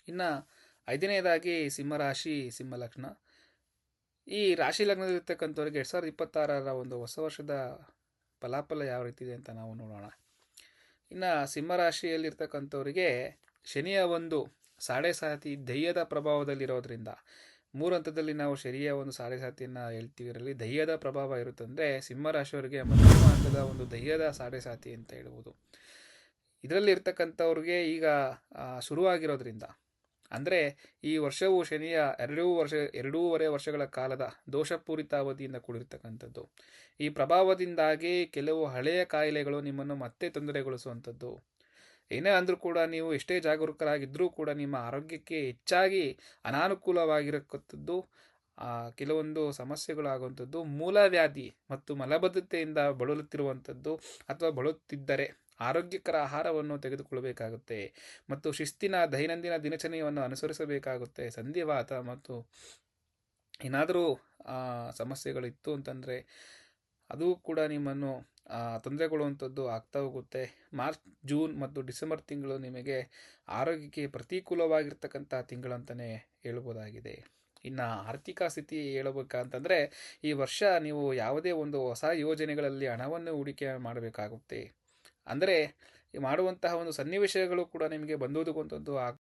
ಇನ್ನು ಐದನೇದಾಗಿ ಸಿಂಹರಾಶಿ ಸಿಂಹಲಗ್ನ. ಈ ರಾಶಿ ಲಗ್ನದಲ್ಲಿರ್ತಕ್ಕಂಥವ್ರಿಗೆ 2026ರ ಒಂದು ಹೊಸ ವರ್ಷದ ಫಲಾಫಲ ಯಾವ ರೀತಿ ಇದೆ ಅಂತ ನಾವು ನೋಡೋಣ. ಇನ್ನು ಸಿಂಹರಾಶಿಯಲ್ಲಿರ್ತಕ್ಕಂಥವರಿಗೆ ಶನಿಯ ಒಂದು ಸಾಡೆ ಸಾತಿ ದೈಯದ ಪ್ರಭಾವದಲ್ಲಿರೋದ್ರಿಂದ 3 ಹಂತದಲ್ಲಿ ನಾವು ಶನಿಯ ಒಂದು ಸಾಡೆ ಸಾತಿಯನ್ನು ಹೇಳ್ತೀವಿ. ಇದರಲ್ಲಿ ದೈಯದ ಪ್ರಭಾವ ಇರುತ್ತಂದರೆ ಸಿಂಹರಾಶಿಯವರಿಗೆ ಮಧ್ಯಮ ಹಂತದ ಒಂದು ದೈಯದ ಸಾಡೆ ಸಾತಿ ಅಂತ ಹೇಳ್ಬೋದು. ಇದರಲ್ಲಿ ಇರ್ತಕ್ಕಂಥವ್ರಿಗೆ ಈಗ ಶುರುವಾಗಿರೋದ್ರಿಂದ, ಅಂದರೆ ಈ ವರ್ಷವು ಶನಿಯ 2.5 ವರ್ಷಗಳ ಕಾಲದ ದೋಷಪೂರಿತ ಅವಧಿಯಿಂದ ಕೂಡಿರ್ತಕ್ಕಂಥದ್ದು. ಈ ಪ್ರಭಾವದಿಂದಾಗಿ ಕೆಲವು ಹಳೆಯ ಕಾಯಿಲೆಗಳು ನಿಮ್ಮನ್ನು ಮತ್ತೆ ತೊಂದರೆಗೊಳಿಸುವಂಥದ್ದು. ಏನೇ ಅಂದರೂ ಕೂಡ ನೀವು ಎಷ್ಟೇ ಜಾಗರೂಕರಾಗಿದ್ದರೂ ಕೂಡ ನಿಮ್ಮ ಆರೋಗ್ಯಕ್ಕೆ ಹೆಚ್ಚಾಗಿ ಅನಾನುಕೂಲವಾಗಿರತಕ್ಕಂಥದ್ದು, ಕೆಲವೊಂದು ಸಮಸ್ಯೆಗಳಾಗುವಂಥದ್ದು, ಮೂಲವ್ಯಾಧಿ ಮತ್ತು ಮಲಬದ್ಧತೆಯಿಂದ ಬಳಲುತ್ತಿರುವಂಥದ್ದು ಅಥವಾ ಬಳಲುತ್ತಿದ್ದರೆ ಆರೋಗ್ಯಕರ ಆಹಾರವನ್ನು ತೆಗೆದುಕೊಳ್ಳಬೇಕಾಗುತ್ತೆ ಮತ್ತು ಶಿಸ್ತಿನ ದೈನಂದಿನ ದಿನಚರಿಯನ್ನು ಅನುಸರಿಸಬೇಕಾಗುತ್ತೆ. ಸಂಧಿವಾತ ಮತ್ತು ಏನಾದರೂ ಸಮಸ್ಯೆಗಳಿತ್ತು ಅಂತಂದರೆ ಅದು ಕೂಡ ನಿಮ್ಮನ್ನು ತೊಂದರೆಗೊಳ್ಳುವಂಥದ್ದು ಆಗ್ತಾ ಹೋಗುತ್ತೆ. ಮಾರ್ಚ್, ಜೂನ್ ಮತ್ತು ಡಿಸೆಂಬರ್ ತಿಂಗಳು ನಿಮಗೆ ಆರೋಗ್ಯಕ್ಕೆ ಪ್ರತಿಕೂಲವಾಗಿರ್ತಕ್ಕಂಥ ತಿಂಗಳಂತಲೇ ಹೇಳ್ಬೋದಾಗಿದೆ. ಇನ್ನು ಆರ್ಥಿಕ ಸ್ಥಿತಿ ಹೇಳಬೇಕಂತಂದರೆ ಈ ವರ್ಷ ನೀವು ಯಾವುದೇ ಒಂದು ಹೊಸ ಯೋಜನೆಗಳಲ್ಲಿ ಹಣವನ್ನು ಹೂಡಿಕೆ ಮಾಡಬೇಕಾಗುತ್ತೆ. ಅಂದರೆ ಮಾಡುವಂತಹ ಒಂದು ಸನ್ನಿವೇಶಗಳು ಕೂಡ ನಿಮಗೆ ಬಂದೊದಗುವಂಥದ್ದು